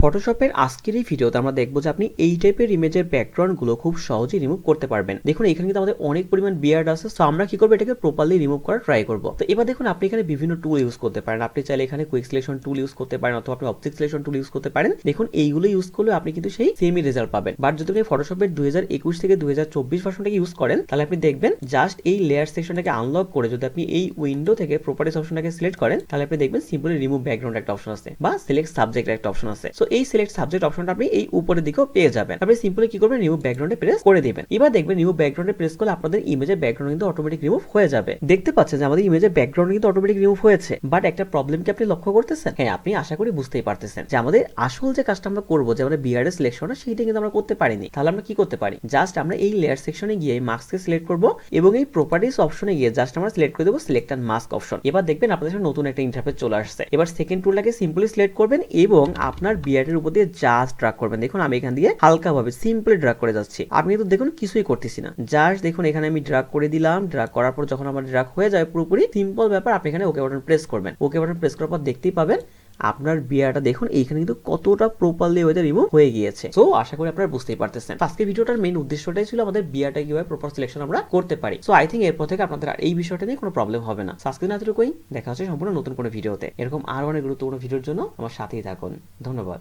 ফটোশপের আজকের এই ভিডিওতে আমরা দেখবো যে আপনি এই টাইপের ইমেজের ব্যাকগ্রাউন্ডগুলো খুব সহজেই রিমুভ করতে পারবেন। দেখুন এখানে কিন্তু আমাদের অনেক পরিমাণ বিয়ার্ড আছে, সো আমরা কি করবো, এটাকে প্রপারলি রিমুভ করার ট্রাই করবো। তো এবার দেখুন আপনি এখানে বিভিন্ন টুল ইউজ করতে পারেন। আপনি চাইলে এখানে কুইক সিলেকশন টুল ইউজ করতে পারেন অথবা আপনি অবজেক্ট সিলেকশন টুল ইউজ করতে পারেন। দেখুন এইগুলো ইউজ করলে আপনি কিন্তু সেই সেমই রেজাল্ট পাবেন। বাট যদি আপনি ফটোশপের 2021 থেকে 2024 ভার্সনটাকে ইউজ করেন তাহলে আপনি দেখবেন জাস্ট এই লেয়ার সেকশনটাকে আনলক করে যদি আপনি এই উইন্ডো থেকে প্রপার্টিজ অপশনটাকে সিলেক্ট করেন তাহলে আপনি দেখবেন সিম্পলি রিমুভ ব্যাকগ্রাউন্ড একটা অপশন আছে বা সিলেক্ট সাবজেক্ট একটা অপশন আছে। সো এই সিলেক্ট সাবজেক্ট অপশনটা আপনি এই উপরের দিকেও পেয়ে যাবেন। আপনি সিম্পলি কি করবেন, রিমুভ ব্যাকগ্রাউন্ডে প্রেস করে দিবেন। এবার দেখবেন রিমুভ ব্যাকগ্রাউন্ডে প্রেস করলে আপনাদের ইমেজের ব্যাকগ্রাউন্ড কিন্তু অটোমেটিক রিমুভ হয়ে যাবে। দেখতে পাচ্ছেন যে আমাদের ইমেজের ব্যাকগ্রাউন্ড কিন্তু অটোমেটিক রিমুভ হয়েছে। বাট একটা প্রবলেম কি আপনি লক্ষ্য করতেছেন? হ্যাঁ, আপনি আশা করি বুঝতেই পারতেছেন যে আমাদের আসল যে কাজটা আমরা করবো, যে আমাদের বিয়ার্ডের সিলেকশনটা সেইটা কিন্তু আমরা করতে পারিনি। তাহলে আমরা কি করতে পারি, জাস্ট আমরা এই লেয়ার সেকশনে গিয়ে মাস্ককে সিলেক্ট করবো এবং এই প্রপার্টিজ অপশনে গিয়ে জাস্ট আমরা সিলেক্ট করে দেবো সিলেক্ট অ্যান্ড মাস্ক অপশন। এবার দেখবেন আপনাদের সামনে নতুন একটা ইন্টারফেস চলে আসছে। এবার সেকেন্ড টুলটাকে সিম্পলি সিলেক্ট করবেন এবং আপনার বিয়ার্ডের উপর দিয়ে জাস্ট ড্র্যাগ করবেন। দেখুন আমি এখান দিয়ে হালকা ভাবে সিম্পলি ড্র্যাগ করে যাচ্ছি। আপনি কিন্তু দেখুন কিছুই করতেছি না, জাস্ট দেখুন এখানে আমি ড্র্যাগ করে দিলাম। ড্র্যাগ করার পর যখন আমার ড্র্যাগ হয়ে যায় পুরোপুরি সিম্পল ব্যাপার, আপনি এখানে ওকে বাটন প্রেস করবেন। ওকে বাটন প্রেস করার পর দেখতেই পাবেন আপনার বিয়ারটা দেখুন এইখানে কিন্তু কতটা প্রপারলি ওয়েতে রিমুভ হয়ে গিয়েছে। সো আশা করি আপনারা বুঝতেই পারতেছেন। আজকে ভিডিওটার মেইন উদ্দেশ্যটাই ছিল আমাদের বিয়ারটা কিভাবে প্রপার সিলেকশন আমরা করতে পারি। সো আই থিঙ্ক এরপর থেকে আপনাদের এই বিষয়টা নিয়ে কোনো প্রবলেম হবে না। আজকে না এতটুকুই, দেখা হচ্ছে সম্পূর্ণ নতুন কোনো ভিডিওতে। এরকম আরো অনেক গুরুত্বপূর্ণ ভিডিওর জন্য আমার সাথেই থাকুন। ধন্যবাদ।